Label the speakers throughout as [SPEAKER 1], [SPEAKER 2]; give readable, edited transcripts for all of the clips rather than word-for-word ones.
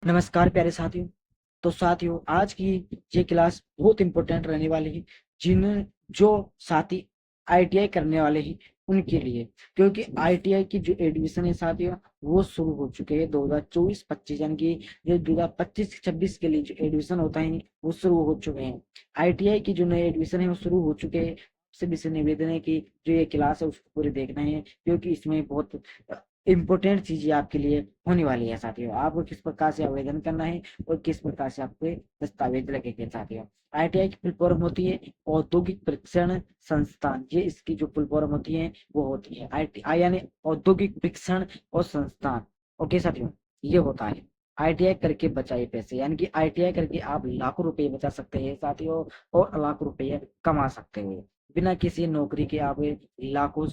[SPEAKER 1] नमस्कार प्यारे साथियों। तो साथियों, आज की ये क्लास बहुत इंपॉर्टेंट रहने वाली है जिन जो साथी आईटीआई करने वाले हैं उनके लिए, क्योंकि आईटीआई की जो एडमिशन है साथियों वो शुरू हो चुके हैं 2024-25, यानी कि जो 2025-26 के लिए जो एडमिशन होता है वो शुरू हो चुके हैं। आईटीआई की जो नए एडमिशन है वो शुरू हो चुके हैं। आपसे भी से निवेदन है कि जो ये क्लास है उसको पूरे देखना है, क्योंकि इसमें बहुत इम्पोर्टेंट चीजें आपके लिए होने वाली है साथियों। आपको किस प्रकार से आवेदन करना है और किस प्रकार से आपके दस्तावेज लगेंगे साथियों। आईटीआई की फुल फॉर्म होती है औद्योगिक प्रशिक्षण संस्थान। ये इसकी जो फुल फॉर्म होती है वो होती है आईटीआई, यानी औद्योगिक प्रशिक्षण और संस्थान। ओके साथियों, ये होता है आईटीआई करके बचाए पैसे, यानी कि आईटीआई करके आप लाखों रुपए बचा सकते हैं साथियों, और लाखों रुपए कमा सकते हो बिना किसी नौकरी के। आप लाखों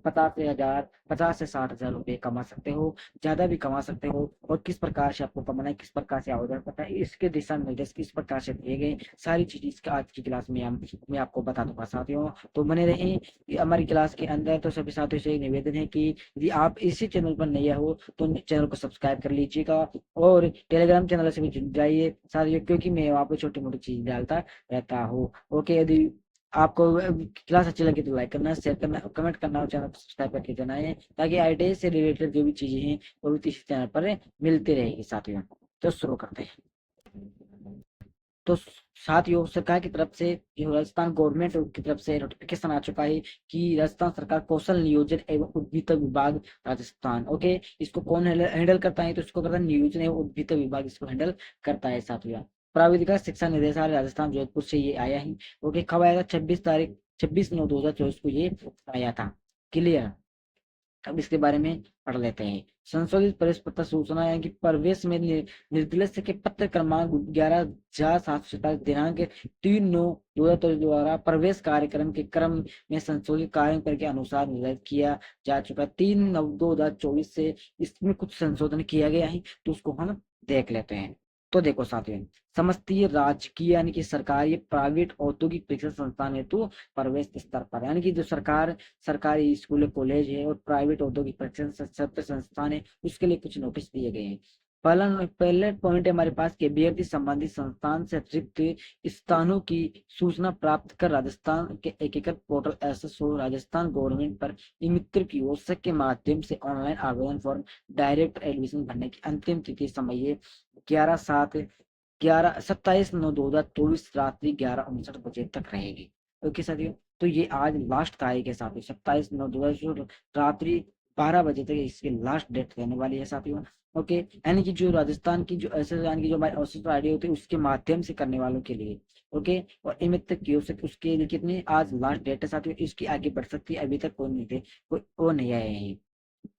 [SPEAKER 1] 50 से 1000, 50 से 60 हजार रुपए कमा सकते हो, ज्यादा भी कमा सकते हो। और किस प्रकार से आपको कमाना है, किस प्रकार से आवेदन करना है, इसके दिशा निर्देश किस प्रकार से दिए गए, सारी चीज इसका आज की क्लास में मैं आपको बता दूंगा साथियों। तो बने रहे हमारी क्लास के अंदर। तो सभी साथियों से एक निवेदन है कि यदि आप इसी चैनल पर नए हो तो चैनल को सब्सक्राइब कर लीजिएगा, और टेलीग्राम चैनल से भी जुड़ जाइए साथियों, क्योंकि मैं वहाँ पे छोटी मोटी चीज डालता रहता हूँ। ओके, यदि आपको क्लास अच्छी लगी तो लाइक करना, शेयर करना, कमेंट करना और चैनल को सब्सक्राइब करके देना है, ताकि आईटीआई से रिलेटेड जो भी चीजें हैं वो भी इस चैनल पर मिलती रहेगी साथियों। तो शुरू करते हैं। तो साथियों, सरकार की तरफ से जो राजस्थान गवर्नमेंट की तरफ से नोटिफिकेशन आ चुका है कि राजस्थान सरकार कौशल नियोजन एवं उद्यमिता विभाग राजस्थान, ओके, इसको कौन हैंडल करता है? तो इसको करता है नियोजन एवं उद्यमिता विभाग, इसको हैंडल करता है साथियों। प्राविधिक शिक्षा निदेशालय राजस्थान जोधपुर से ये आया है। ओके, कब आया था? 26 9 2024 को ये आया था। क्लियर? अब इसके बारे में पढ़ लेते हैं। संशोधित प्रवेश पत्र सूचना है कि प्रवेश में निर्देश के पत्र क्रमांक 11/7/7 दिनांक 3/9/2023 द्वारा प्रवेश कार्यक्रम के क्रम में संशोधित कार्यक्रम के अनुसार निर्धारित किया जा चुका। 3/9/2024 से इसमें कुछ संशोधन किया गया है, तो उसको हम देख लेते हैं। तो देखो साथियों, समस्तीय राजकीय यानी कि सरकारी प्राइवेट औद्योगिक शिक्षण संस्थान हेतु प्रवेश स्तर पर, यानी कि जो सरकारी स्कूल कॉलेज है और प्राइवेट औद्योगिक प्रशिक्षण संस्थान है, उसके लिए कुछ नोटिस दिए गए हैं। पहले पॉइंट है हमारे पास कि अभ्यर्थी संबंधित संस्थान से अतिरिक्त स्थानों की सूचना प्राप्त कर राजस्थान के एकीकृत पोर्टल एसएसओ राजस्थान गवर्नमेंट पर मित्र की ओर के माध्यम से ऑनलाइन आवेदन फॉर्म डायरेक्ट एडमिशन भरने की अंतिम तिथि समय है 27 9 2024 रात्रि 11:59 तक रहेगी। ओके साथियों, तो ये आज लास्ट तारीख है साथियों, 27 9 2024 रात्रि 12 बजे तक इसकी लास्ट डेट रहने वाली है साथियों। ओके, यानी कि जो राजस्थान की जो ऐसे, यानी कि जो हमारी ऑफिशियल आईडी होती है उसके माध्यम से करने वालों के लिए। ओके, और इमित तक की हो सके उसके लिए कितनी आज लास्ट डेट है साथियों, इसकी आगे बढ़ सकती है। अभी तक कोई नहीं थे, कोई वो नहीं आए हैं।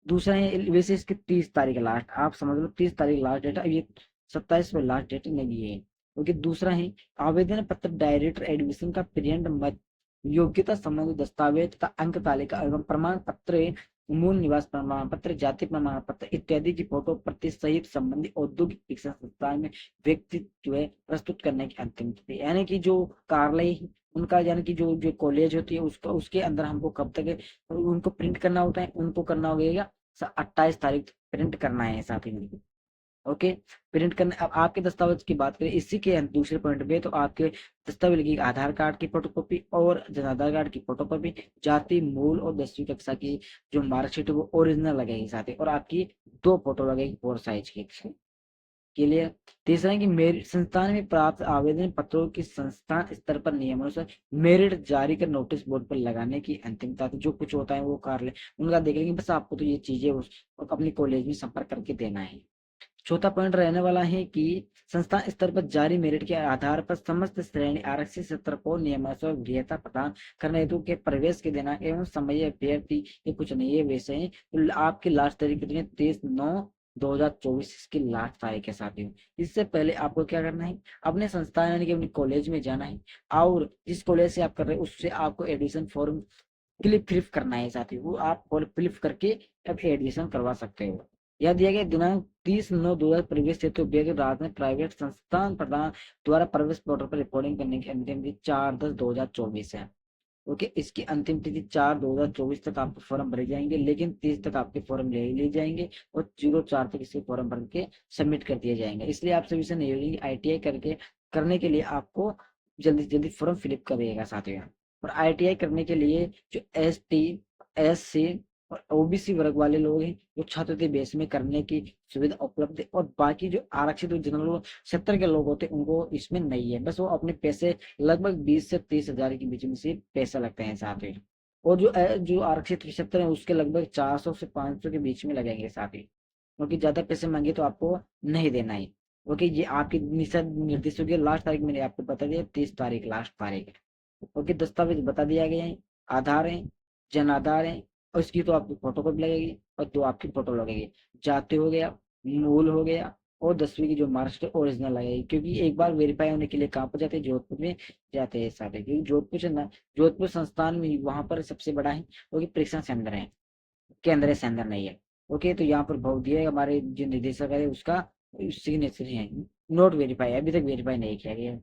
[SPEAKER 1] दूसरा है वैसे इसकी 30 तारीख लास्ट, आप समझ लो 30 तारीख लास्ट डेट है। अब ये 27 में लास्ट डेट नहीं है, क्योंकि दूसरा है आवेदन पत्र डायरेक्ट एडमिशन का प्रिंट मत योग्यता संबंधी दस्तावेज तथा अंक तालिका एवं प्रमाण पत्र, मूल निवास प्रमाण पत्र, जाति प्रमाण पत्र इत्यादि की फोटो प्रति सहित संबंधी औद्योगिक शिक्षण संस्थान में व्यक्तित्व प्रस्तुत करने की अंतिम तिथि, यानी कि जो कार्यालय उनका, यानी कि जो जो कॉलेज होती है उसका, उसके अंदर हमको कब तक उनको प्रिंट करना होता है, उनको करना होगा 28 तारीख प्रिंट करना है साथ ही में। ओके, प्रिंट करने। अब आपके दस्तावेज की बात करें इसी के दूसरे पॉइंट पे, तो आपके दस्तावेज लगेगी आधार कार्ड की फोटोकॉपी और जन आधार कार्ड की फोटोकॉपी, जाति मूल और 10वीं कक्षा की जो मार्कशीट है वो ओरिजिनल लगेगी साथ ही, और आपकी 2 फोटो लगेगी 4 साइज की। क्लियर? तीसरा है कि मेरिट संस्थान में प्राप्त आवेदन पत्रों की संस्थान स्तर पर नियमानुसार मेरिट जारी कर नोटिस बोर्ड पर लगाने की अंतिम तारीख, जो कुछ होता है वो कार्यालय उनका देख लेंगे। बस आपको तो ये चीजें अपनी कॉलेज में संपर्क करके देना है। चौथा पॉइंट रहने वाला है कि संस्थान स्तर पर जारी मेरिट के आधार पर समस्त श्रेणी आरक्षित सत्र को नियमानुसार वरीयता प्रदान करने हेतु के प्रवेश के देना एवं समय अभ्यर्थी ये कुछ नहीं है वैसे ही। तो आपकी लास्ट तारीख कितनी है? 30 9 2024 इसकी लास्ट तारीख के साथ ही। इससे पहले आपको क्या करना है? अपने संस्थान यानी कि अपने कॉलेज में जाना है, और जिस कॉलेज से आप कर रहे हैं उससे आपको एडमिशन फॉर्म क्लिक फिलिप करना है साथी, वो आप फिलिप करके अब एडमिशन करवा सकते हो। यह दिया गया दिनांक 30 9 2000 प्रवेश हेतु व्यक्ति रात में प्राइवेट संस्थान प्रदान द्वारा प्रवेश पोर्टल पर रिपोर्टिंग करने की अंतिम तिथि 4/10/2024 है। ओके, इसकी अंतिम तिथि 4/2024 तक आपके फॉर्म भरे जाएंगे, लेकिन 30 तक आपके फॉर्म ले लिए जाएंगे और 04 तक इसके फॉर्म भर के सबमिट कर दिए जाएंगे। इसलिए आप सभी से नहीं होगी, ITI करके करने के लिए आपको जल्दी से जल्दी फॉर्म फिलअप करिएगा साथियों। और ITI करने के लिए जो ST, SC और OBC वर्ग वाले लोग हैं, वो छात्रवृत्ति बेस में करने की सुविधा उपलब्ध है, और बाकी जो आरक्षित जनरल क्षेत्र के लोग होते हैं उनको इसमें नहीं है। बस वो अपने पैसे लगभग 20 से 30 हजार के बीच में से पैसा लगते हैं साथ ही। और जो आरक्षित क्षेत्र है उसके लगभग 400 से 500 के बीच में लगेंगे साथ ही, क्योंकि ज्यादा पैसे मांगे तो आपको नहीं देना है। ओके, ये आपकी निर्देशों की लास्ट तारीख मैंने आपको बता दिया, 30 तारीख लास्ट तारीख है। ओके, दस्तावेज बता दिया गया है, आधार है, जन आधार है, और इसकी तो आपकी फोटो कॉपी लगेगी और 2 आपकी फोटो लगेगी। जाति हो गया, मूल हो गया, और 10वीं की जो मार्कशीट ओरिजिनल लगेगी, क्योंकि एक बार वेरीफाई होने के लिए कहाँ पर जाते हैं, जोधपुर में जाते हैं सारे, क्योंकि जोधपुर से ना, जोधपुर संस्थान में वहां पर सबसे बड़ा है, क्योंकि परीक्षा केंद्र है, केंद्र से अंदर नहीं है। ओके, तो यहाँ पर बहुत दिया है, हमारे जो निदेशक है उसका सिग्नेचर है, नोट वेरीफाई, अभी तक वेरीफाई नहीं किया गया है।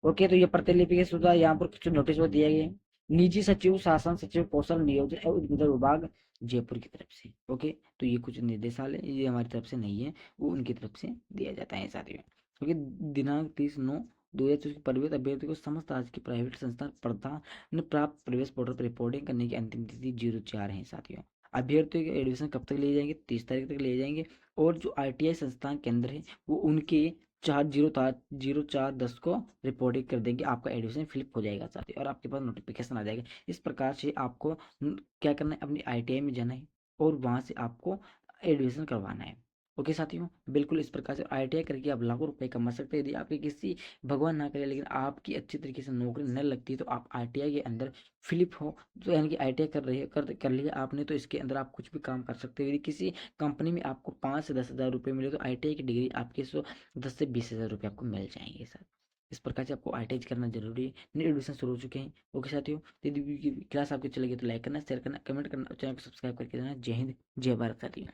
[SPEAKER 1] ओके, तो ये प्रतिलिपि के सुधा यहाँ पर कुछ नोटिस वो दिया गया है। निजी सचिव, शासन सचिव, कौशल नियोजन एवं उद्यमिता विभाग, जयपुर की तरफ से। ओके, तो ये कुछ निर्देशालय ये हमारी तरफ से नहीं है, वो उनकी तरफ से दिया जाता है साथियों। क्योंकि दिनांक 30/9/2024 को परिवर्तित अभ्यर्थी को समस्त राज्य की प्राइवेट संस्थान प्रदान प्राप्त प्रवेश पोर्टल पर रिपोर्टिंग करने की अंतिम तिथि 04 है साथियों। अभ्यर्थियों के एडमिशन कब तक लिए जाएंगे, 30 तारीख तक लिए जाएंगे। और जो ITI संस्थान केंद्र है वो उनके 04/10 को रिपोर्टिंग कर देंगे, आपका एडमिशन फिलिप हो जाएगा साथ ही, और आपके पास नोटिफिकेशन आ जाएगा। इस प्रकार से आपको क्या करना है, अपनी ITI में जाना है और वहां से आपको एडमिशन करवाना है। ओके साथियों, बिल्कुल इस प्रकार से ITI करके आप लाखों रुपए कमा सकते हैं। यदि आपके किसी, भगवान ना करे, लेकिन आपकी अच्छी तरीके से नौकरी न लगती तो आप ITI के अंदर फिलिप हो, तो यानी कि ITI कर रही है, कर लिया आपने, तो इसके अंदर आप कुछ भी काम कर सकते हो। यदि किसी कंपनी में आपको 5 से 10 हजार रुपये मिले तो ITI की डिग्री आपके 10 से 20 हजार रुपये आपको मिल जाएंगे सर। इस प्रकार से आपको ITI करना जरूरी है। नए एडमिशन शुरू हो चुके हैं। ओके साथियों, यदि क्लास आपकी चलेगी तो लाइक करना, शेयर करना, कमेंट करना और चैनल को सब्सक्राइब करके देना। जय हिंद, जय भारत साथियों।